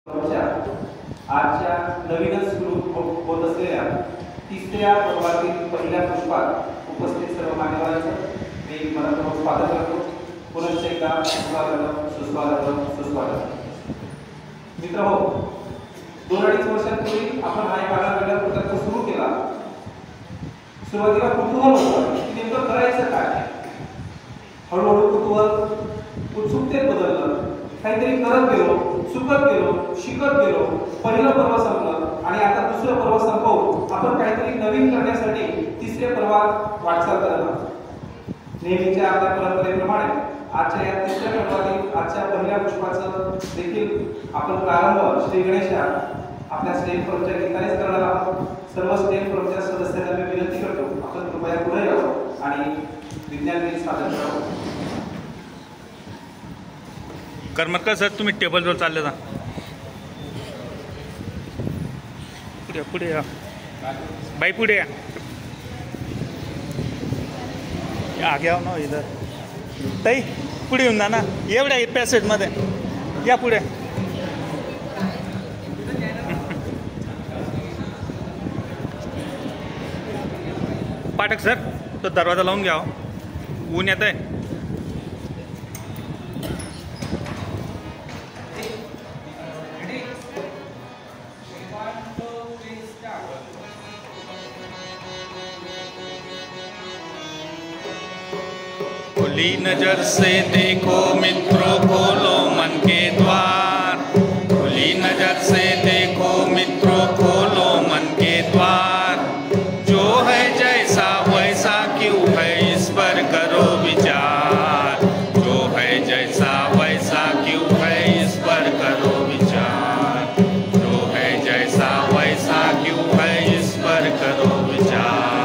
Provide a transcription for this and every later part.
आजच्या नवीनच सुरू होत असलेल्या तिसऱ्या पर्वातील पहिल्या पुष्पात उपस्थित सर्व मान्यवरांचं मी मनपूर्वक स्वागत करतो. पुनश्च एकदा स्वागत सुस्वागत. मित्रहो, 2-2.5 वर्षांपूर्वी आपण हा एक वेगळा प्रकल्प सुरू केला. सुरुवातीला कुतूहल होतं की नेमकं करायचं काय. हळूहळू कुतूहल उत्सुकतेत बदललं. काहीतरी करत गेलो, चुकत गेलो, शिकत गेलो. पहिलं पर्व संपलं आणि आता दुसरं पर्व संपवून आपण काहीतरी नवीन करण्यासाठी तिसऱ्या पर्वात वाटचाल करत आहोत. नेहमीच्या आपल्या परंपरेप्रमाणे आजच्या या तिसऱ्या पर्वातील आजच्या पहिल्या पुष्पाचं देखील आपण प्रारंभ श्री गणेशा आपल्या स्टेज फॉर्मच्या गीतानेच करणार आहोत. सर्व स्टेज फॉर्मच्या सदस्यांना मी विनंती करतो, आपण कृपया पुढे यावं आणि विज्ञान गीत सादर करावं. करमरकर सर, तुम्ही टेबलवर चालले जा. पुढे या बाई, पुढे या. आगे आओ ना इधर. ताई पुढे येऊन जा ना, एवढ्या पॅसेजमध्ये या पुढे. पाठक सर, तो दरवाजा लावून घ्या, ऊन येत आहे. खुली नजर से देखो मित्रों, खोलो मन के द्वार. खुली नजर से देखो मित्रों, खोलो मन के द्वार. जो है जैसा वैसा क्यों है, इस पर करो विचार. जो है जैसा वैसा क्यों है, इस पर करो विचार. जो है जैसा वैसा क्यों है, इस पर करो विचार.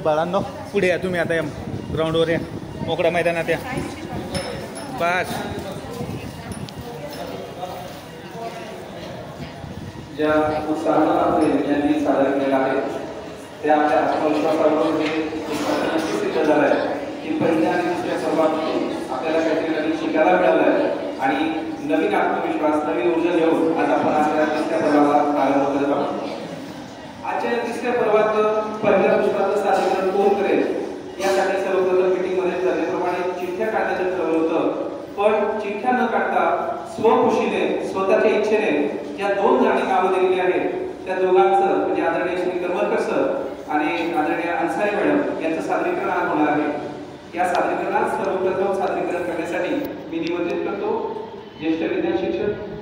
बाळांनो पुढे या तुम्ही आता या ग्राउंडवर या मोकळ्या मैदानात या बस. ज्या उत्साहानं आपण यांनी सादर केलेला आहे त्या आपल्या आत्मविश्वासावर हे नक्कीच सिद्ध झालं आहे की पहिल्या आणि दुसऱ्या सर्वात आपल्याला काहीतरी नवीन शिकायला मिळालं आहे आणि नवीन आत्मविश्वास नवीन ऊर्जा घेऊन आज आपण आपल्या तिसऱ्या पर्वाला प्रारंभ करत आहोत. आजच्या तिसऱ्या पर्वात पहिल्या पुष्पाचं सादरीकरण कोण करेल यासाठी सर्वप्रथम मीटिंगमध्ये ठरल्याप्रमाणे चिठ्ठ्या काढण्याचं ठरवलं होतं. पण चिठ्ठ्या न काढता स्वखुशीने स्वतःच्या इच्छेने ज्या दोन जणांनी नावं दिलेली आहेत त्या दोघांचं म्हणजे आदरणीय श्री करमरकर सर आणि आदरणीय अन्सारी मॅडम यांचं सादरीकरण आज होणार आहे. या सादरीकरणात सर्वप्रथम सादरीकरण करण्यासाठी मी निमंत्रित करतो ज्येष्ठ विज्ञान शिक्षक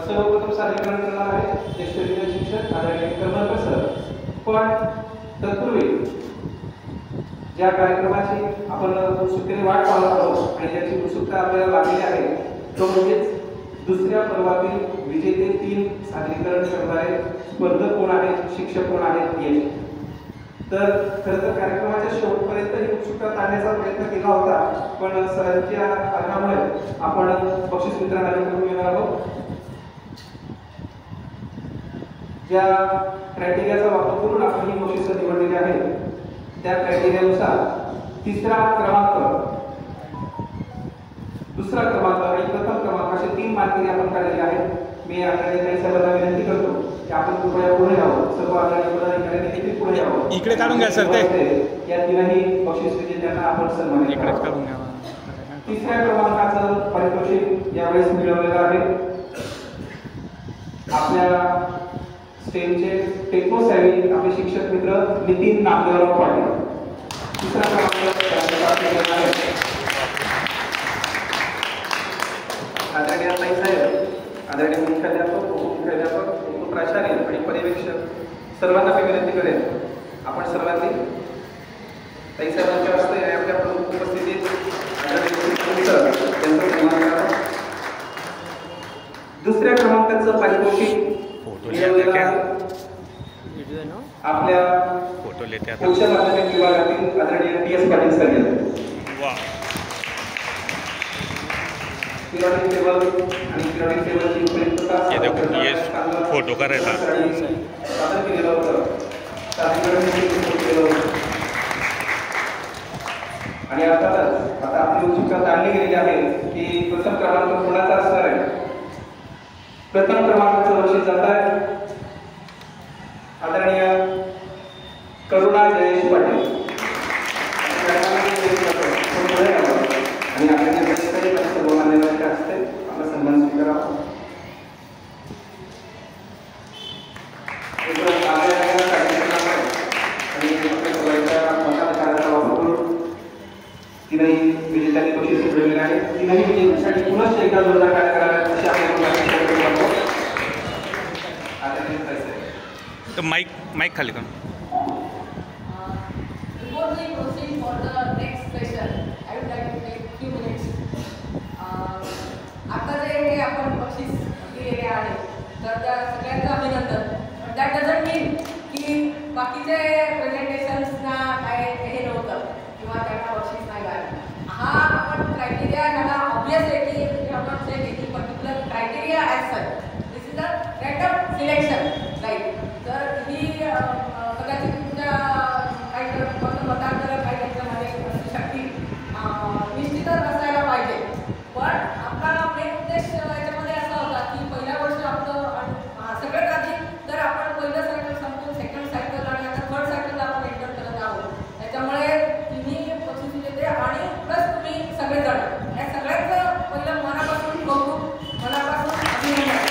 सर्वप्रथम सादरीकरण करणार आहे ज्येष्ठ विज्ञान शिक्षक आदरणीय करमरकर सर. पण तत्पूर्वी ज्या कार्यक्रमाची आपण उत्सुकतेने वाट पाहत आहोत आणि ज्याची उत्सुकता आपल्याला लागलेली आहे तो म्हणजेच दुसऱ्या पर्वातील विजेते 3 सादरीकरण करणारे स्पर्धक कोण आहेत, शिक्षक कोण आहेत याची. तर खरं तर कार्यक्रमाच्या शेवटपर्यंत ही उत्सुकता टाळण्याचा प्रयत्न केला होता पण सरांच्या आग्रहामुळे आपण बक्षीस वितरण कार्यक्रम घेणार आहोत. ज्या क्रायटेरियाचा वापर करून आपण ही बक्षिसं निवडलेली आहेत त्या क्रायटेरियानुसार तिसरा क्रमांक, दुसरा क्रमांक आणि प्रथम क्रमांक असे 3 मार्किंग आपण काढलेले आहेत. मी आपल्याला काही सर्वांना विनंती करतो की आपण कृपया पुढे यावं. सर्व आदरणीय पदाधिकाऱ्यांनी देखील पुढे यावं. इकडे काढून घ्या सर ते या तिन्ही बक्षीस विजेत्यांना आपण सन्मानित इकडेच काढून घ्या. तिसऱ्या क्रमांकाचं पारितोषिक यावेळेस मिळवलेलं आहे आपल्या स्टेजचे टेक्नो सॅव्ही आपले शिक्षक मित्र नितीन नामदेवराव पाटील. तिसरा क्रमांक आदरणीय ताई साहेब, आदरणीय मुख्याध्यापक, उपमुख्याध्यापक, उपप्राचार्य आणि पर्यवेक्षक सर्वांना मी विनंती करेन आपण सर्वांनी ताई साहेबांच्या हस्ते आपल्या प्रमुख उपस्थितीत दुसऱ्या क्रमांकाचं पारितोषिक आपल्या फोटो लेते कौशल अकादमी विभागातील आदरणीय PS Patil sir periodic table आणि पिरियडिक टेबलची उपयुक्तता ये फोटो करायला सादर केलेलं होतं. आणि अर्थातच आता आपली उत्सुकता ताणली गेलेली आहे की प्रथम क्रमांक कोणाचा असणार आहे. प्रथम क्रमांकाचं बक्षीस जात आहे आदरणीय करुणा जयेश पाटील आणि आपल्या सर्व मान्यवरांच्या हस्ते आपला सन्मान स्वीकारावा. तीनही विजेत्यांनी बक्षीस मिळवलेले आहे. तीनही विजेत्यांसाठी पुनश्च एकदा जोरदार कार्य करावे अशी आपण माईक खाली करून Before we proceed for the next session, I would like to take few minutes. आता जे आपण बक्षीस दिलेले आहे तर त्या सगळ्यांचं अभिनंदन. पण दॅट डझंट मीन की बाकीचे प्रेझेंटेशन्सना काय हे नव्हतं किंवा त्यांना बक्षीस नाही मिळालं. हा आपण क्रायटेरिया ह्याला ऑब्वियस आहे की आपण जे any particular criteria as such this is a random selection right. तर ही कदाचित तुमच्या काही मतांतर काही त्याच्यामध्ये शक्ती निश्चितच असायला पाहिजे. पण आपला मेन उद्देश याच्यामध्ये असा होता की पहिल्या वर्ष आपलं सगळ्यात आधी जर आपण पहिलं सायकल संपवून सेकंड सायकल आणि आता थर्ड सायकलला आपण एंटर करत आहोत. त्याच्यामुळे तिन्ही बक्षीस विजेते आणि प्लस तुम्ही सगळेजण या सगळ्यांचं पहिलं मनापासून कौतुक, मनापासून अभिनंदन.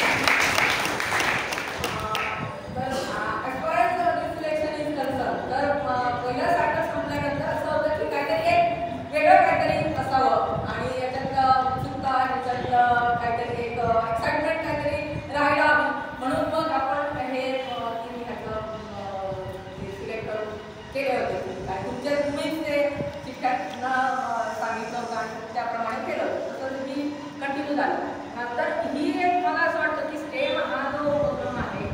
नंतर ही एक मला असं वाटतं की स्टेम हा जो उपक्रम आहे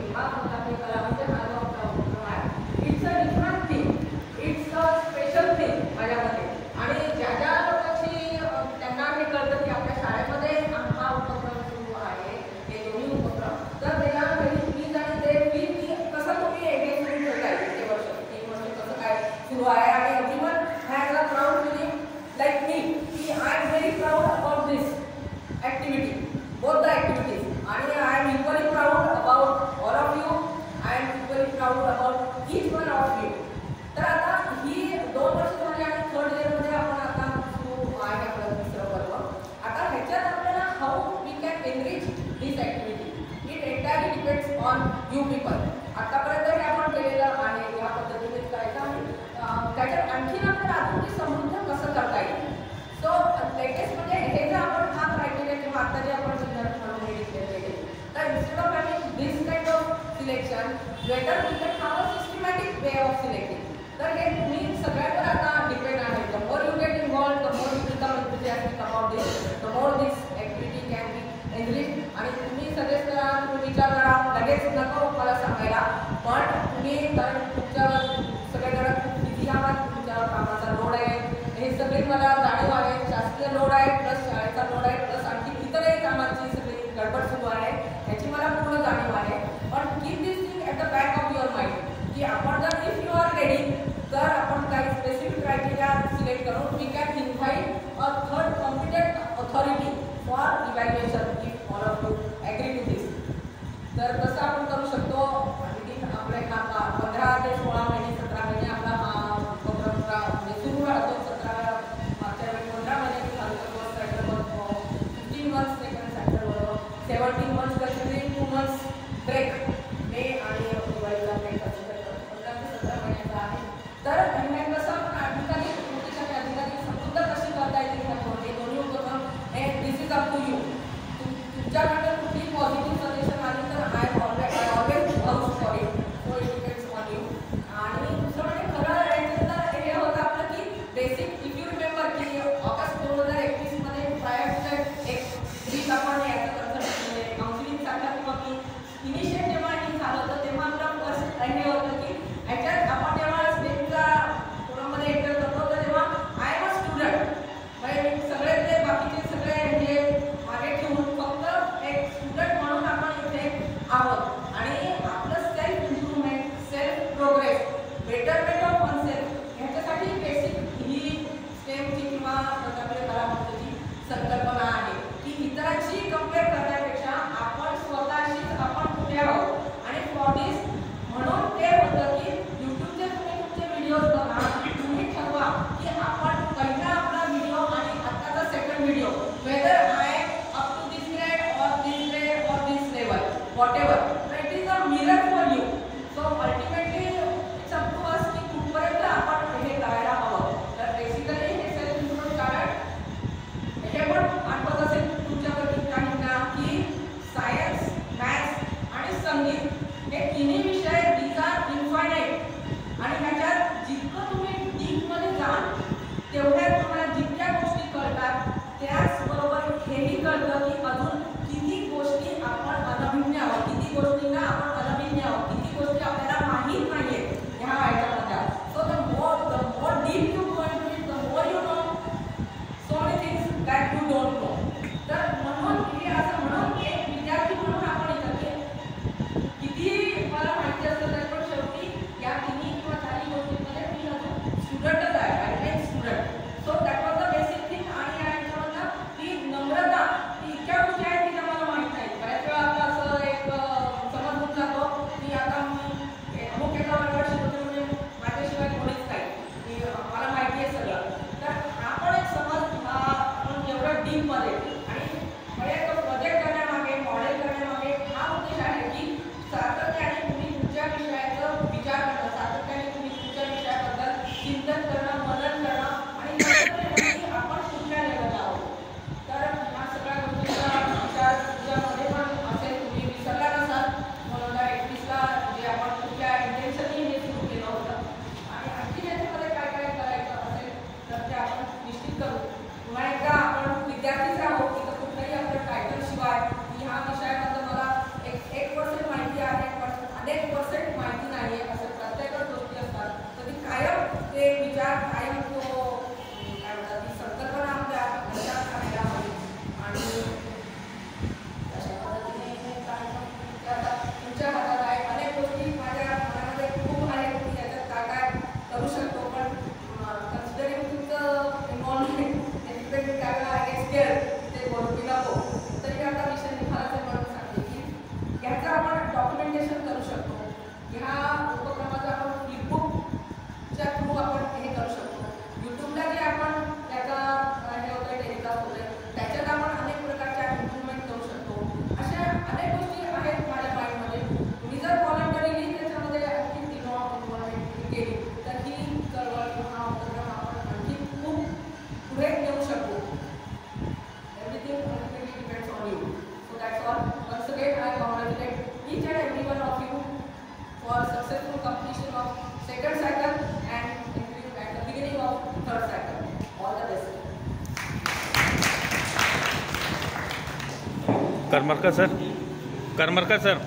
करमरकर सर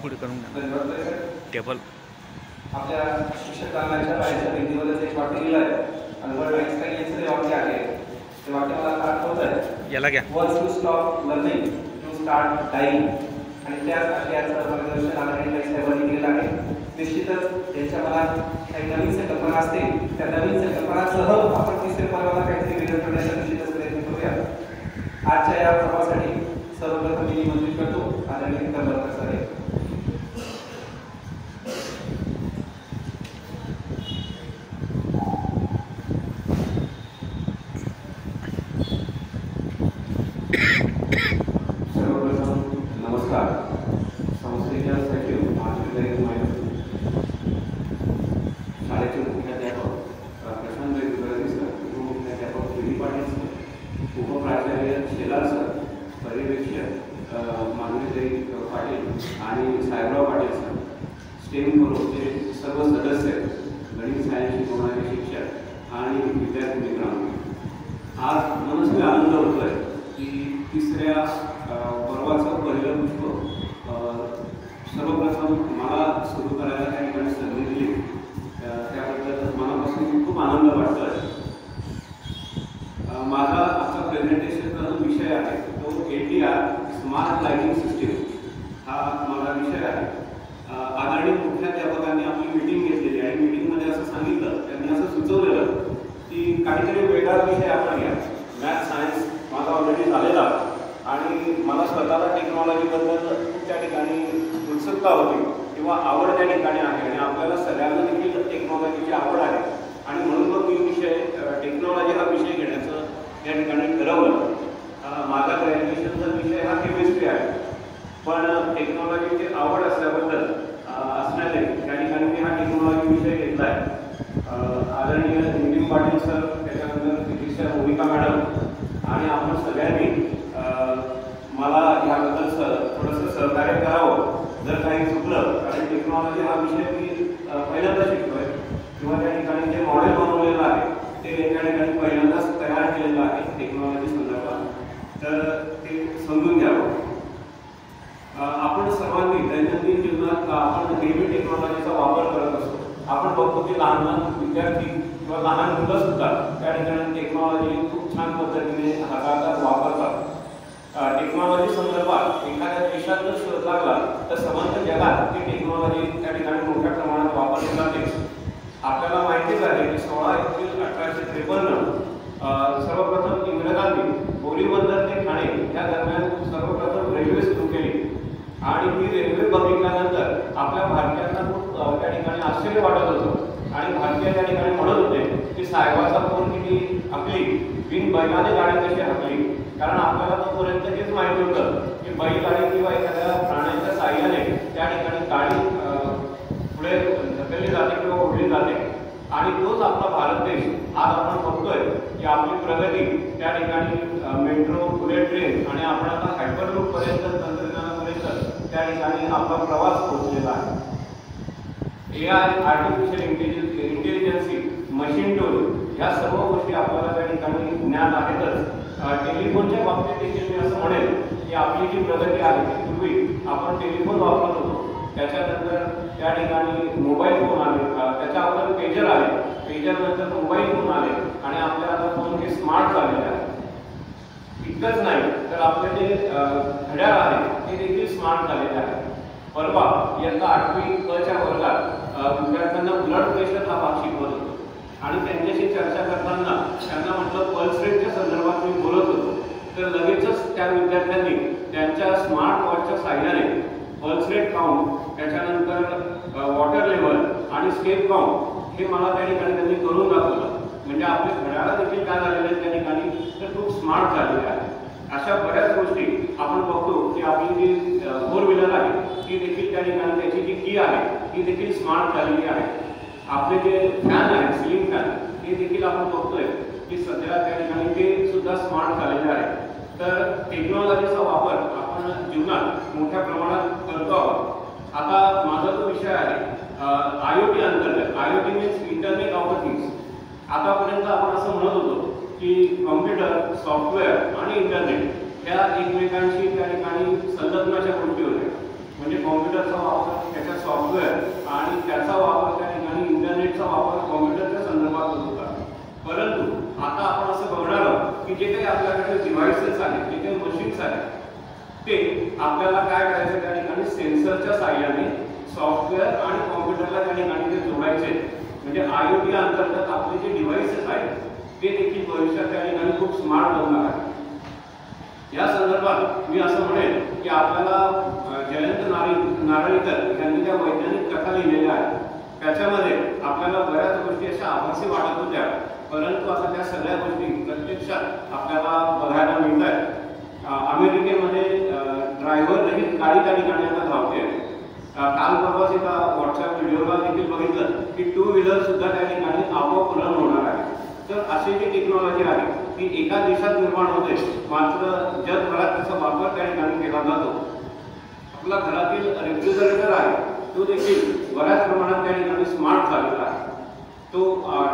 पुढे करून द्या टेबल. आपल्या शिक्षकांच्या बाहेरच्या भिंतीवरच एक वाक्य लिहिलं आहे आणि वर आइन्स्टाईन यांचं जे वाक्य आहे ते वाक्य मला फार आठवत आहे. याला घ्या. Once you stop learning you start dying. आणि त्याच आशयाचं मार्गदर्शन आदरणीय साहेबांनी केलेलं आहे. निश्चितच त्यांच्या मनात काही नवीन संकल्पना असतील त्या नवीन संकल्पनासह आपण तिसऱ्या पर्वाला काहीतरी वेगळं करण्याचा निश्चितच प्रयत्न करूया. आजच्या या पर्वासाठी सर्वप्रथम मी निमंत्रित करतो आदरणीय करमरकर सर. संस्थेच्या सचिव महाविद्यालयीन शाळेचे मुख्याध्यापक प्रशांत सर, उपमुख्याध्यापक केली पाटील सर, उपप्राचार्य शेलार सर, पर्यवेक्षक माधुरीताई पाटील आणि साहेबराव पाटील सर, स्टेम ग्रुपचे सर्व सदस्य, गणित सायन्स शिकवणारे शिक्षक आणि विद्यार्थी मित्रांनो, आज मनस्वी आनंद होतोय की तिसऱ्या पर्वाचं पहिलं पुष्प सर्वप्रथम मला सुरू करायला त्या ठिकाणी संधी दिली त्याबद्दल मनापासून खूप आनंद वाटतोय. माझा आजचा प्रेझेंटेशनचा जो विषय आहे तो LTR स्मार्ट लायटिंग सिस्टीम हा माझा विषय आहे. आदरणीय मुख्याध्यापकांनी आपली मीटिंग घेतलेली आणि मीटिंगमध्ये असं सांगितलं, त्यांनी असं सुचवलेलं की काहीतरी वेगळा विषय आपण घ्या. मॅथ सायन्स माझा ऑलरेडी झालेला आणि मला स्वतःला टेक्नॉलॉजीबद्दल खूप त्या ठिकाणी उत्सुकता होती किंवा आवड त्या ठिकाणी आहे आणि आपल्याला सगळ्यांना देखील टेक्नॉलॉजीची आवड आहे आणि म्हणून मग मी टेक्नॉलॉजी हा विषय घेण्याचं या ठिकाणी ठरवलं. माझा ग्रॅज्युएशनचा विषय हा केमिस्ट्री आहे, पण टेक्नॉलॉजीची आवड असल्याबद्दल असल्याने त्या ठिकाणी मी हा टेक्नॉलॉजी विषय घेतला आहे. आदरणीय नितीन पाटील सर, त्याच्यानंतर चिकित्सा भूमिका मॅडम आणि आपण सगळ्यांनी मला ह्याबद्दल थोडंसं सहकार्य करावं जर काही चुकलं, कारण टेक्नॉलॉजी हा विषय मी पहिल्यांदा शिकतोय किंवा त्या ठिकाणी जे मॉडेल बनवलेलं आहे ते त्या ठिकाणी पहिल्यांदाच तयार केलेलं आहे टेक्नॉलॉजी संदर्भात, तर ते समजून घ्यावं. आपण सर्वांनी दैनंदिन जीवनात आपण नेहमी टेक्नॉलॉजीचा वापर करत असतो. आपण बघतो की लहान लहान विद्यार्थी किंवा लहान मुलं सुद्धा त्या ठिकाणी टेक्नॉलॉजी खूप छान पद्धतीने हाताळतात, वापरतात. टेक्नॉलॉजी संदर्भात एखाद्या देशात जर शोध लागला तर समस्त जगात ती टेक्नॉलॉजी त्या ठिकाणी मोठ्या प्रमाणात वापरली जाते. आपल्याला माहितीच आहे की 16 एप्रिल 1853 सर्वप्रथम इंग्रजांनी बोरीबंदर ते ठाणे या दरम्यान सर्वप्रथम रेल्वे सुरू केली आणि ती रेल्वे बघितल्यानंतर आपल्या भारतीयांना खूप त्या ठिकाणी आश्चर्य वाटत होतं आणि भारतीय त्या ठिकाणी म्हणत होते की साहेबाचा फोन किती हाकली, बिन बैलाने गाडी कशी हाकली. कारण आपल्याला तोपर्यंत हेच माहिती होतं की बैलगाडी किंवा एखाद्या प्राण्याच्या साहाय्याने त्या ठिकाणी गाडी पुढे ढकलली जाते किंवा ओढली जाते आणि तोच आपला भारत देश. आज आपण बघतोय की आपली प्रगती त्या ठिकाणी मेट्रो, बुलेट ट्रेन आणि आपण आता हायपरलूप पर्यंत तंत्रज्ञानापर्यंत त्या ठिकाणी आपला प्रवास पोहोचलेला आहे. AI, artificial intelligence, machine tool ह्या सर्व गोष्टी आपल्याला त्या ठिकाणी ज्ञान आहेतच. टेलिफोनच्या बाबतीत देखील मी असं म्हणेल की आपली जी प्रगती आहे ती पूर्वी आपण टेलिफोन वापरत होतो, त्याच्यानंतर त्या ठिकाणी मोबाईल फोन आले, त्याच्या अगोदर पेजर आले, पेजरनंतर मोबाईल फोन आले आणि आपल्या आता फोन हे स्मार्ट झालेले आहे. इतकंच नाही तर आपले जे घड्याळ आहे ते देखील स्मार्ट झालेले आहे. परवा इयत्ता 8वी क च्या वर्गात विद्यार्थ्यांना ब्लड प्रेशर हा भाग शिकवत होतो आणि त्यांच्याशी चर्चा करताना त्यांना म्हटलं पल्स रेटच्या संदर्भात मी बोलत होतो, तर लगेचच त्या विद्यार्थ्यांनी त्यांच्या स्मार्ट वॉचच्या साहाय्याने पल्स रेट काउंट, त्याच्यानंतर वॉटर लेवल आणि स्टेप काउंट हे मला त्या ठिकाणी त्यांनी करून दाखवलं. म्हणजे आपले घड्याळ देखील काय झालेले आहेत त्या ठिकाणी तर खूप स्मार्ट झालेले आहे. अशा बऱ्याच गोष्टी आपण बघतो की आपली जी 4 व्हीलर आहे ती देखील त्या ठिकाणी त्याची जी की आहे ती देखील स्मार्ट झालेली आहे. आपले जे फॅन आहे, सिलिंग फॅन, हे देखील आपण बघतोय की सध्या त्या ठिकाणी ते सुद्धा स्मार्ट झालेले आहे. तर टेक्नॉलॉजीचा वापर आपण जीवनात मोठ्या प्रमाणात करतो आहोत. आता माझा जो विषय आहे IoT अंतर्गत, IoT means internet of things. आतापर्यंत आपण असं म्हणत होतो की कॉम्प्युटर, सॉफ्टवेअर आणि इंटरनेट ह्या एकमेकांशी त्या ठिकाणी संलग्नाच्या गोष्टी होत्या. म्हणजे कॉम्प्युटरचा वापर, त्याच्या सॉफ्टवेअर आणि त्याचा वापर त्या ठिकाणी इंटरनेटचा वापर कॉम्प्युटरच्या संदर्भात होत होता. परंतु आता आपण असं बघणार आहोत की जे काही आपल्याकडे डिव्हाइसेस आहेत, जे काही मशीन्स आहेत, ते आपल्याला काय करायचं त्या ठिकाणी सेन्सरच्या साहाय्याने सॉफ्टवेअर आणि कॉम्प्युटरला त्या ठिकाणी ते जोडायचे. म्हणजे IoT अंतर्गत आपले जे डिव्हाइसेस आहेत ते देखील भविष्यात त्या ठिकाणी खूप स्मार्ट बनणार आहे. या संदर्भात मी असं म्हणेन की आपल्याला जयंत नारळीकर यांनी ज्या वैज्ञानिक कथा लिहिलेल्या आहेत त्याच्यामध्ये आपल्याला बऱ्याच गोष्टी अशा आभासी वाटत होत्या, परंतु आता त्या सगळ्या गोष्टी प्रत्यक्षात आपल्याला बघायला मिळत आहेत. अमेरिकेमध्ये ड्रायव्हर देखील गाडी त्या ठिकाणी आता धावते. काल परवाच एका व्हॉट्सअप व्हिडिओला देखील बघितलं की 2 व्हीलर सुद्धा त्या ठिकाणी आपोआप रन होणार आहे. तर अशी जी टेक्नॉलॉजी आहे ती एका देशात निर्माण होते, मात्र जगभरात त्याचा वापर त्या ठिकाणी केला जातो. आपला घरातील रेफ्रिजरेटर आहे तो देखील बऱ्याच प्रमाणात त्या ठिकाणी स्मार्ट झालेला आहे. तो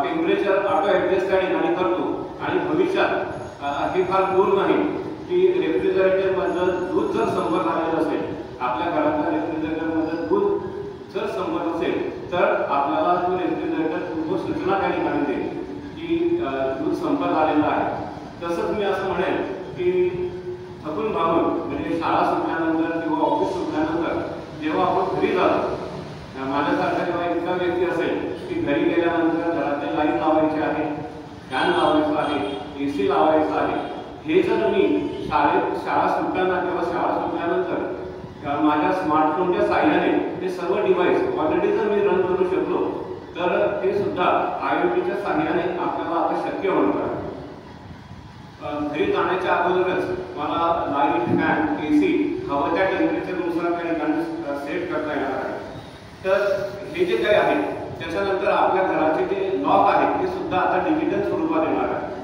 टेम्परेचर ऑटो ॲडजस्ट त्या ठिकाणी करतो आणि भविष्यात हे फार दूर नाही की रेफ्रिजरेटरमधलं दूध जर संपत आलेलं असेल, आपल्या घरातल्या रेफ्रिजरेटरमधलं दूध जर संपत असेल तर आपल्याला तो रेफ्रिजरेटर पूर्व सूचना त्या ठिकाणी देईल की दूध संपत आलेलं आहे. तसंच मी असं म्हणेन की थकून भागून म्हणजे शाळा सुटल्यानंतर किंवा ऑफिस सुटल्यानंतर जेव्हा आपण घरी जातो, माझ्यासारखा जेव्हा इतका व्यक्ती असेल की घरी गेल्यानंतर घरातले लाईट लावायचे आहे, फॅन लावायचा आहे, AC लावायचा आहे, हे जर मी शाळा सुटताना किंवा शाळा सुटल्यानंतर माझ्या स्मार्टफोनच्या साहाय्याने ते सर्व डिव्हाइस ऑलरेडी जर मी रन करू शकलो तर ते सुद्धा IoTच्या साहाय्याने आपल्याला आता शक्य होणार आहे. घरी जाण्याच्या अगोदरच मला लाईट, फॅन, AC हवं त्या टेम्परेचरनुसार त्या ठिकाणी सेट करता येणार आहे. तर हे जे काही आहे त्याच्यानंतर आपल्या घराचे जे लॉक आहेत ते सुद्धा आता डिजिटल स्वरूपात येणार आहे.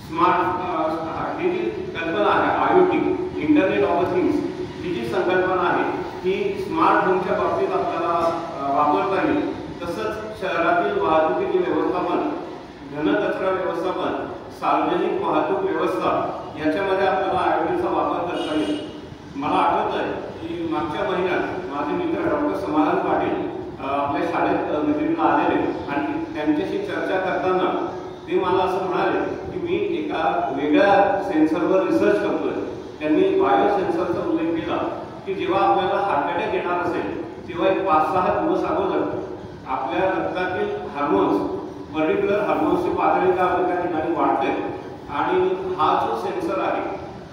स्मार्ट ही जी कल्पना आहे IoT, इंटरनेट ऑफ थिंग्स, ही जी संकल्पना आहे ही स्मार्ट होमच्या बाबतीत आपल्याला वापरता येईल. तसंच शहरातील वाहतुकीचे व्यवस्थापन, घनकचरा व्यवस्थापन, सार्वजनिक वाहतूक व्यवस्था याच्यामध्ये आपल्याला IoTचा वापर करता येईल. मला आठवत आहे की मागच्या महिन्यात माझे मित्र डॉक्टर समाधान पाटील आपल्या शाळेत व्हिजिटला आलेले आणि त्यांच्याशी चर्चा करताना ते मला असं म्हणाले की मी एका वेगळ्या सेन्सरवर रिसर्च करतोय. त्यांनी बायो सेन्सरचा उल्लेख केला की जेव्हा आपल्याला हार्ट अटॅक येणार असेल तेव्हा एक 5-6 दिवस अगोदर आपल्या रक्तातील हार्मोन्स, पर्टिक्युलर हार्मोन्सची पातळी त्या ठिकाणी वाढते आणि हा जो सेन्सर आहे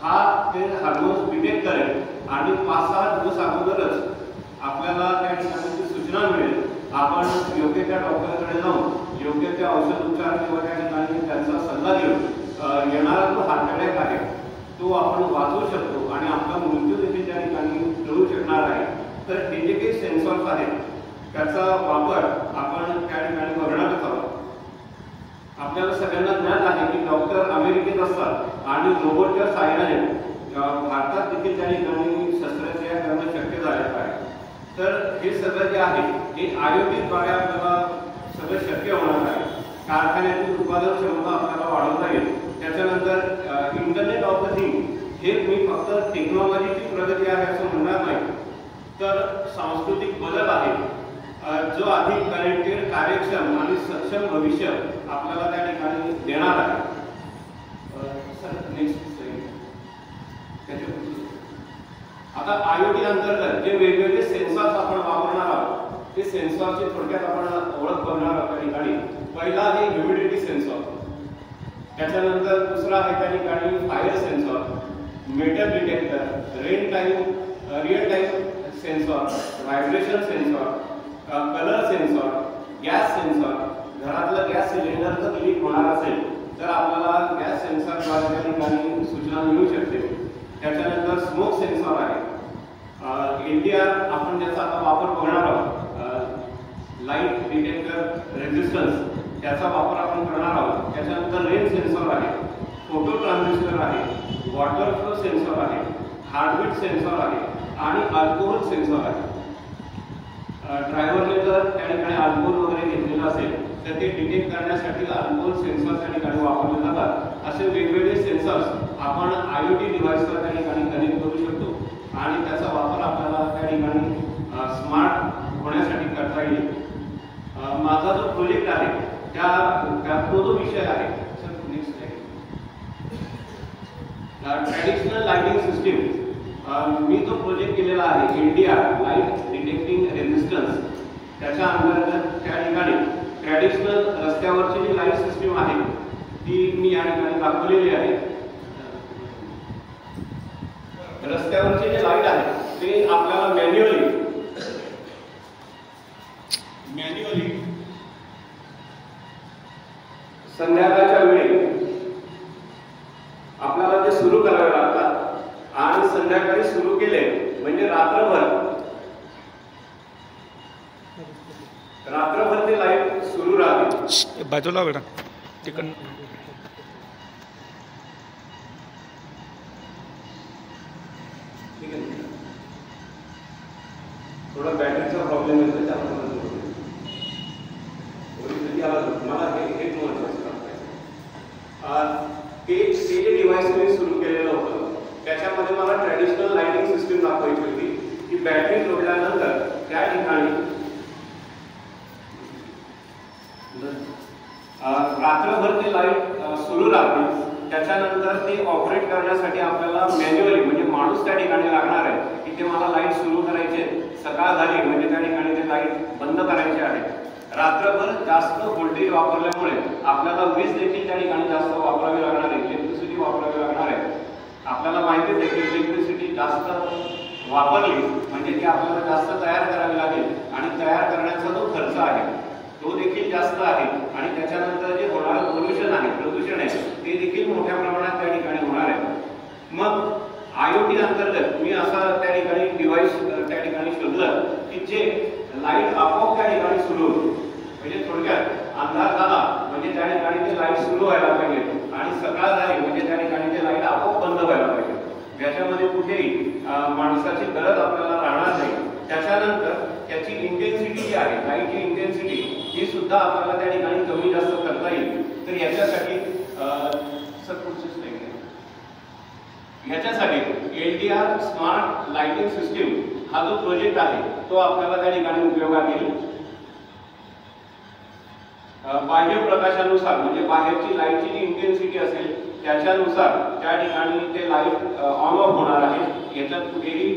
हा ते हार्मोन्स डिटेक्ट करेल आणि 5-6 दिवस अगोदरच आपल्याला त्या ठिकाणी सूचना मिळेल. आपण योग्य त्या डॉक्टरकडे जाऊन योग्य त्या औषध उपचार किंवा त्या ठिकाणी त्यांचा सल्ला घेऊन येणारा जो हार्ट अटॅक आहे तो आपण वाचवू शकतो आणि आपला मृत्यू देखील त्या ठिकाणी टळू शकणार आहे. तर हे जे काही सेन्सर्स आहेत त्याचा वापर आपण त्या ठिकाणी बघणारच आहोत. आपल्याला सगळ्यांना ज्ञात आहे की डॉक्टर अमेरिकेत असतात आणि रोबोटच्या साहाय्याने भारतात देखील त्या ठिकाणी शस्त्रक्रिया करणं शक्य झालेलं आहे. तर हे सगळं जे आहे हे IoTद्वारे आपल्याला सगळं शक्य होणार आहे. कारखान्यातील उत्पादन क्षमता आपल्याला वाढवता येईल. त्याच्यानंतर इंटरनेट ऑफ द थिंग हे मी फक्त टेक्नॉलॉजीची प्रगती आहे असं म्हणणार नाही, तर सांस्कृतिक बदल आहे जो अधिक कनेक्टेड, कार्यक्षम आणि सक्षम भविष्य आपल्याला त्या ठिकाणी देणार आहे. आता IoT अंतर्गत जे वेगवेगळे सेन्सर्स आपण वापरणार आहोत ते सेन्सरची थोडक्यात आपण ओळख बघणार आहोत त्या ठिकाणी. पहिला आहे ह्युमिडिटी सेन्सर, त्याच्यानंतर दुसरा आहे त्या ठिकाणी fire sensor, metal detector, real time sensor, vibration sensor, colour sensor, gas sensor. घरातलं गॅस सिलेंडर जर लीक होणार असेल तर आपल्याला गॅस सेन्सरद्वारे त्या ठिकाणी सूचना मिळू शकते. त्याच्यानंतर स्मोक सेन्सर आहे. LDR आपण ज्याचा आता वापर बघणार आहोत, लाईट डिटेक्टर रेजिस्टन्स, त्याचा वापर आपण करणार आहोत. त्याच्यानंतर रेन सेन्सर आहे, फोटो ट्रान्झिस्टर आहे, वॉटर फ्लो सेन्सर आहे, हार्टबीट सेन्सर आहे आणि अल्कोहोल सेन्सर आहे. ड्रायव्हरने जर त्या ठिकाणी अल्कोहोल वगैरे घेतलेलं असेल तर ते डिटेक्ट करण्यासाठी अल्कोहोल सेन्सर त्या ठिकाणी वापरले जातात. असे वेगवेगळे सेन्सर्स आपण IoT डिव्हाइसला त्या ठिकाणी कनेक्ट करू शकतो आणि त्याचा वापर आपल्याला त्या ठिकाणी स्मार्ट होण्यासाठी करता येईल. माझा जो प्रोजेक्ट आहे तो जो विषय आहे ट्रॅडिशनल लाइटिंग सिस्टीम, मी जो प्रोजेक्ट केलेला आहे LDR लाईट डिटेक्टिंग रेझिस्टन्स, त्याच्या अंतर्गत त्या ठिकाणी ट्रॅडिशनल रस्त्यावरची जी लाईट सिस्टीम आहे ती मी या ठिकाणी दाखवलेली आहे. रस्त्यावरचे जे लाईट आहे ते आपल्याला मॅन्युअली संध्याकाळच्या वेळी आपल्याला ते सुरू करावे लागतात आणि संध्याकाळी सुरू केले म्हणजे रात्रभर ते लाईट सुरू राहते. बाजूला बेटा तिकडं ठीक आहे. थोडा बॅटरीचा प्रॉब्लेम येतो त्यामुळे मला हे ते जे डिव्हाइस मी सुरू केलेलं होतं त्याच्यामध्ये मला ट्रॅडिशनल लाइटिंग सिस्टीम दाखवायची होती की बॅटरी जोडल्यानंतर त्या ठिकाणी रात्रभर ते लाईट सुरू राहते. त्याच्यानंतर ते ऑपरेट करण्यासाठी आपल्याला मॅन्युअली म्हणजे माणूस त्या ठिकाणी लागणार आहे की ते मला लाईट सुरू करायचे, सकाळ झाली म्हणजे त्या ठिकाणी ते लाईट बंद करायचे आहे. रात्रभर जास्त व्होल्टेज वापरल्यामुळे आपल्याला वीज देखील त्या ठिकाणी जास्त वापरावी लागणार आहे, इलेक्ट्रिसिटी वापरावी लागणार आहे. आपल्याला माहितीच आहे की इलेक्ट्रिसिटी जास्त वापरली म्हणजे ती आपल्याला जास्त तयार करावी लागेल आणि तयार करण्याचा जो खर्च आहे तो देखील जास्त आहे आणि त्याच्यानंतर जे होणारं प्रदूषण आहे ते देखील मोठ्या प्रमाणात त्या ठिकाणी होणार आहे. मग IoT अंतर्गत मी असा त्या ठिकाणी डिव्हाइस त्या ठिकाणी शोधलं की जे लाईट आपोआप त्या ठिकाणी सुरू होते. म्हणजे थोडक्यात अंधार झाला म्हणजे त्या ठिकाणी ते लाईट सुरू व्हायला पाहिजे आणि सकाळ झाली म्हणजे त्या ठिकाणी ते लाईट आपोआप बंद व्हायला पाहिजे. ज्याच्यामध्ये कुठेही माणसाची गरज आपल्याला राहणार नाही. त्याच्यानंतर त्याची इंटेन्सिटी जी आहे लाईटची इंटेन्सिटी ही सुद्धा आपल्याला त्या ठिकाणी कमी जास्त करता येईल. तर याच्यासाठी LDR स्मार्ट लाइटिंग सिस्टीम हा जो प्रोजेक्ट आहे तो आपल्याला त्या ठिकाणी उपयोगात येईल. बाह्य प्रकाशानुसार म्हणजे बाहेरची लाईटची जी इंटेन्सिटी असेल त्याच्यानुसार त्या ठिकाणी ते लाईट ऑन ऑफ होणार आहे. याच्यात कुठेही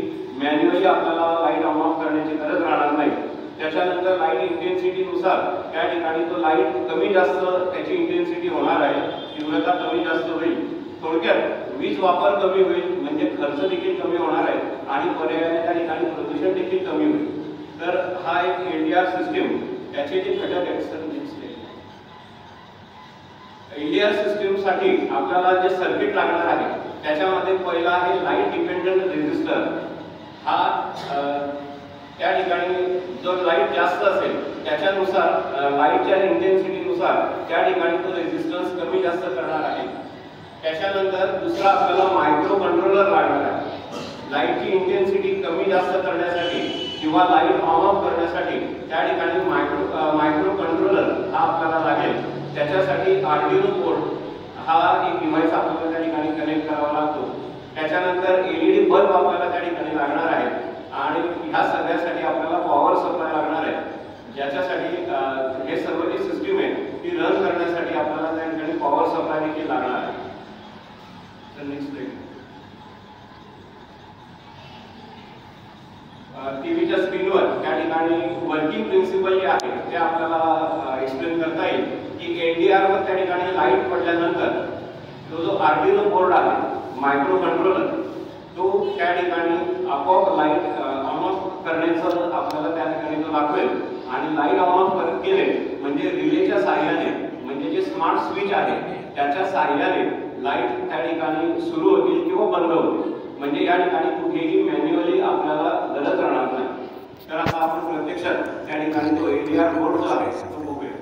मॅन्युअली आपल्याला लाईट ऑन ऑफ करण्याची गरज राहणार नाही. त्याच्यानंतर लाईट इंटेन्सिटीनुसार त्या ठिकाणी तो लाईट कमी जास्त त्याची इंटेन्सिटी होणार आहे, तीव्रता कमी जास्त होईल. थोडक्यात वीज वापर कमी होईल म्हणजे खर्च देखील कमी होणार आहे आणि पर्यायाने त्या ठिकाणी प्रदूषण देखील कमी होईल. तर हा एक LDR सिस्टीम त्याचे जे घटक आहेत LDR सिस्टीम साठी आपल्याला जे सर्किट लागणार आहे त्याच्यामध्ये पहिला आहे लाईट डिपेंडंट रेझिस्टर. हा त्या ठिकाणी जो लाईट जास्त असेल त्याच्यानुसार लाईटच्या इंटेन्सिटीनुसार त्या ठिकाणी तो रेझिस्टन्स कमी जास्त करणार आहे. त्याच्यानंतर दुसरा आपल्याला मायक्रो कंट्रोलर लागणार आहे. लाईटची इंटेन्सिटी कमी जास्त करण्यासाठी किंवा लाईट ऑन ऑफ करण्यासाठी त्या ठिकाणी मायक्रो कंट्रोलर हा आपल्याला लागेल. त्याच्यासाठी आर्डिनो बोर्ड हा एक डिव्हाइस आपल्याला त्या ठिकाणी कनेक्ट करावा लागतो. त्याच्यानंतर LED बल्ब आपल्याला त्या ठिकाणी लागणार आहे आणि ह्या सगळ्यासाठी आपल्याला पॉवर सप्लाय लागणार आहे. ज्याच्यासाठी हे सर्व जी सिस्टीम आहे ती रन करण्यासाठी आपल्याला त्या ठिकाणी पॉवर सप्लाय देखील लागणार आहे. तर नेक्स्ट टीव्हीच्या स्क्रीनवर त्या ठिकाणी वर्किंग प्रिन्सिपल जे आहे ते आपल्याला एक्सप्लेन करता येईल की LDR वर त्या ठिकाणी लाईट पडल्यानंतर तो जो आर्डिनो बोर्ड आहे मायक्रो कंट्रोलर तो त्या ठिकाणी आपोआप लाईट ऑन ऑफ करण्याचं आपल्याला त्या ठिकाणी तो दाखवेल आणि लाईट ऑन ऑफ केले म्हणजे रिलेच्या साहाय्याने म्हणजे जे स्मार्ट स्विच आहे त्याच्या साहाय्याने लाईट त्या ठिकाणी सुरू होतील किंवा बंद होतील. म्हणजे या ठिकाणी कुठेही मॅन्युअली आपल्याला गरज राहणार नाही. तर आता आपण प्रत्यक्षात त्या ठिकाणी तो LDR बोर्ड जो आहे तो बघूया.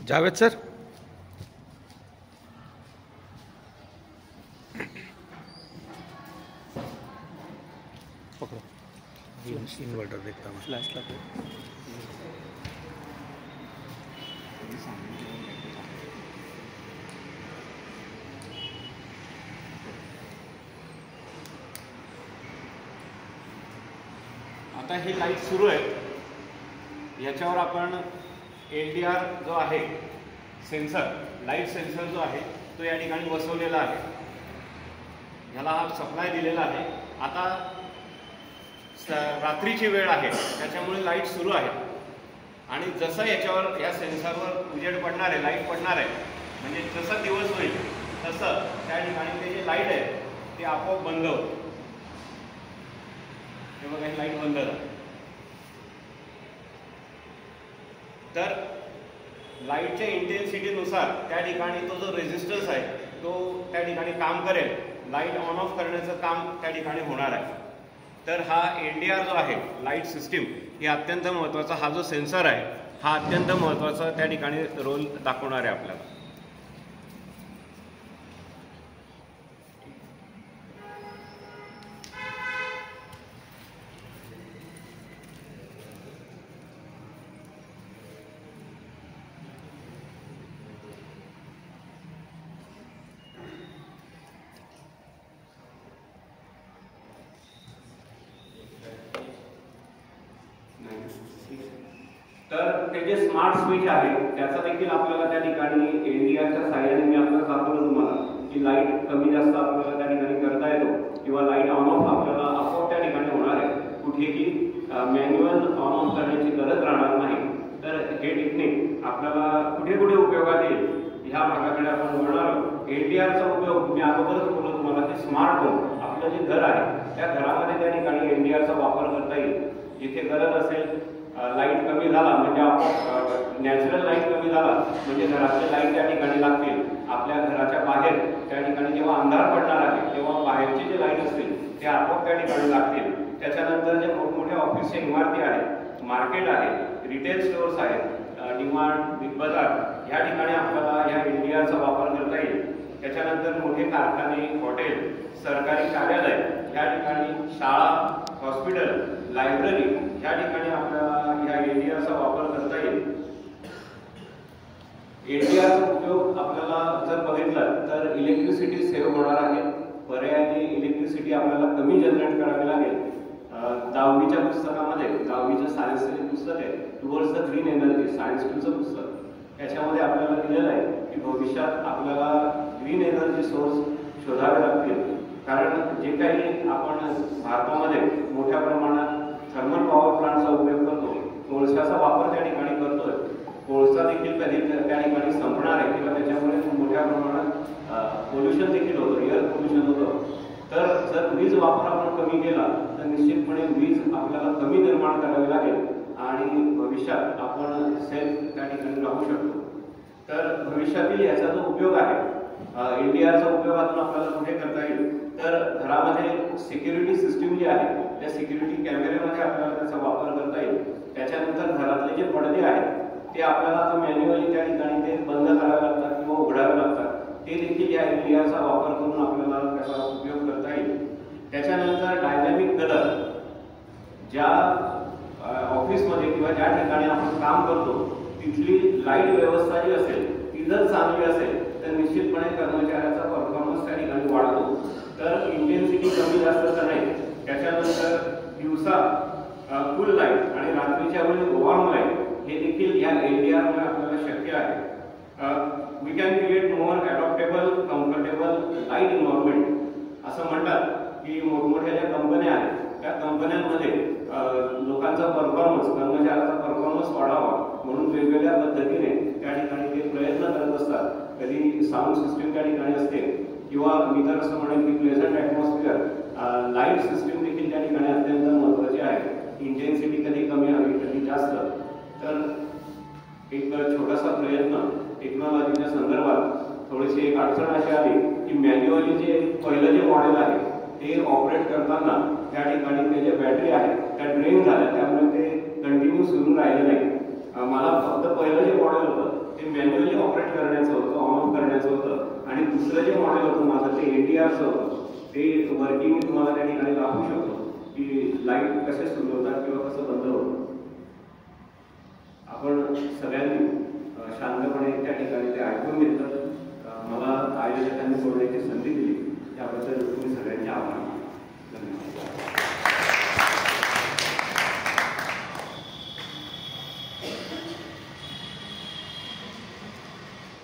जावेद सर पकड़ो इन्वर्टर देखता हूँ फ्लैश लगा आता ही लाईट सुरू आहे, याच्यावर आपण LDR जो आहे सेन्सर, लाईट सेन्सर जो आहे तो या ठिकाणी बसवलेला आहे. ह्याला हा सप्लाय दिलेला आहे. आता रात्रीची वेळ आहे त्याच्यामुळे लाईट सुरू आहे आणि जसं याच्यावर या सेन्सरवर उजेड पडणार आहे, लाईट पडणार आहे, म्हणजे जसा दिवस होईल तसं त्या ठिकाणी ते जे लाईट आहे ते आपोआप बंद होतं. हे बघा, ही लाईट बंद झाली. तर लाईटच्या इंटेन्सिटीनुसार त्या ठिकाणी तो जो रेझिस्टन्स आहे तो त्या ठिकाणी काम करेल. लाईट ऑन ऑफ करण्याचं काम त्या ठिकाणी होणार आहे. तर हा LDR जो आहे लाईट सिस्टीम ही अत्यंत महत्त्वाचा, हा जो सेन्सर आहे हा अत्यंत महत्त्वाचा त्या ठिकाणी रोल दाखवणार आहे आपल्याला. तर ते जे स्मार्ट स्विच आहे त्याचा देखील आपल्याला त्या ठिकाणी LDRच्या सहाय्याने मी आपल्याला दाखवलं तुम्हाला की लाईट कमी जास्त आपल्याला त्या ठिकाणी करता येतो किंवा लाईट ऑन ऑफ आपल्याला आपोआप त्या ठिकाणी होणार आहे. कुठेही मॅन्युअल ऑन ऑफ करण्याची गरज राहणार नाही. तर हे टेक्निक आपल्याला कुठे कुठे उपयोगात येईल ह्या भागाकडे आपण बोलणार आहोत. LDRचा उपयोग मी अगोदरच बोललो तुम्हाला की स्मार्ट होम, आपलं जे घर आहे त्या घरामध्ये त्या ठिकाणी LDRचा वापर करता येईल. जिथे गरज असेल, लाईट कमी झाला म्हणजे आपण नॅचरल लाईट कमी झाला म्हणजे घरातले लाईट त्या ठिकाणी लागतील. आपल्या घराच्या बाहेर त्या ठिकाणी जेव्हा अंधार पडणार आहे तेव्हा बाहेरचे जे लाईट असतील ते आपोआप त्या ठिकाणी लागतील. त्याच्यानंतर जे मोठमोठ्या ऑफिसच्या इमारती आहेत, मार्केट आहे, रिटेल स्टोअर्स आहेत, डिमार्ट, बिग बाजार, ह्या ठिकाणी आपल्याला ह्या LDRचा वापर करता येईल. त्याच्यानंतर मोठे कारखाने, हॉटेल, सरकारी कार्यालय, या ठिकाणी शाळा, हॉस्पिटल, लायब्ररी, ह्या ठिकाणी आपल्याला ह्या LDRचा वापर करता येईल. LDRचा उपयोग आपल्याला जर बघितला तर इलेक्ट्रिसिटी सेव्ह होणार आहे. पर्यायाने इलेक्ट्रिसिटी आपल्याला कमी जनरेट करावी लागेल. 10वीच्या पुस्तकामध्ये, 10वीचं सायन्सचे पुस्तक आहे towards the green energy, science 2चं पुस्तक, त्याच्यामध्ये आपल्याला दिलेलं आहे की भविष्यात आपल्याला ग्रीन एनर्जी सोर्स शोधावे लागतील. कारण जे काही आपण भारतामध्ये मोठ्या प्रमाणात थर्मल पॉवर प्लांटचा उपयोग करतो, कोळशाचा वापर त्या ठिकाणी करतोय, कोळसा देखील कधी त्या ठिकाणी संपणार आहे किंवा त्याच्यामुळे मोठ्या प्रमाणात पोल्युशन देखील होतं, एअर पोल्युशन होतं. तर जर वीज वापर आपण कमी केला तर निश्चितपणे वीज आपल्याला कमी निर्माण करावी लागेल आणि भविष्यात आपण सेल्फ त्या ठिकाणी राहू शकतो. तर भविष्यातील याचा जो उपयोग आहे, LDRचा उपयोगातून आपल्याला कुठे करता येईल तर घरामध्ये सिक्युरिटी सिस्टीम जी आहे त्या सिक्युरिटी कॅमेऱ्यामध्ये आपल्याला त्याचा वापर करता येईल. त्याच्यानंतर घरातले जे पडदे आहेत ते आपल्याला आता मॅन्युअली त्या ठिकाणी ते बंद करावे लागतात किंवा उघडावे लागतात. ते देखील या LDRचा वापर करून आपल्याला त्याचा उपयोग करता येईल. त्याच्यानंतर डायनॅमिक कलर, ज्या ऑफिसमध्ये किंवा ज्या ठिकाणी आपण काम करतो तिथली लाईट व्यवस्था जी असेल ती जर चांगली असेल तर निश्चितपणे कर्मचाऱ्याचा परफॉर्मन्स त्या ठिकाणी वाढतो. तर इंटेन्सिटी कमी जास्त करणे, त्याच्यानंतर दिवसा फुल लाईट आणि रात्रीच्या वेळी वॉर्म लाईट, हे देखील या LDRमुळे आपल्याला शक्य आहे. We can create more adaptable, comfortable light environment. असं म्हणतात की मोठमोठ्या ज्या कंपन्या आहेत त्या कंपन्यांमध्ये लोकांचा परफॉर्मन्स, कर्मचाऱ्याचा परफॉर्मन्स वाढावा म्हणून वेगवेगळ्या पद्धतीने त्या ठिकाणी ते प्रयत्न करत असतात. कधी साऊंड सिस्टीम त्या ठिकाणी असते किंवा मी तर असं म्हणेन की प्लेझंट ॲटमॉस्फिअर, लाईट सिस्टीम देखील त्या ठिकाणी अत्यंत महत्त्वाची आहे. इंटेन्सिटी कधी कमी हवी कधी जास्त. तर एक छोटासा प्रयत्न टेक्नॉलॉजीच्या संदर्भात, थोडीशी एक अडचण अशी आली की मॅन्युअली जे पहिलं जे मॉडेल आहे ते ऑपरेट करताना त्या ठिकाणी ते जे बॅटरी आहे त्या ड्रेन झाल्या, त्यामुळे ते कंटिन्यू सुरू राहिले नाही. मला फक्त पहिलं जे मॉडेल होतं ते मॅन्युअली ऑपरेट करण्याचं होतं, ऑन ऑफ करण्याचं होतं, आणि दुसरं जे मॉडेल होतं माझं ते LDRचं होतं. ते वर्किंग मी तुम्हाला त्या ठिकाणी दाखवू शकतो की लाईट कसे सुरू होतात किंवा कसं बंद होतं. आपण सगळ्यांनी शांतपणे त्या ठिकाणी ते ऐकून घेतलं. मला आयोजकांनी बोलण्याची संधी दिली त्याबद्दल तुम्ही सगळ्यांचे आभार.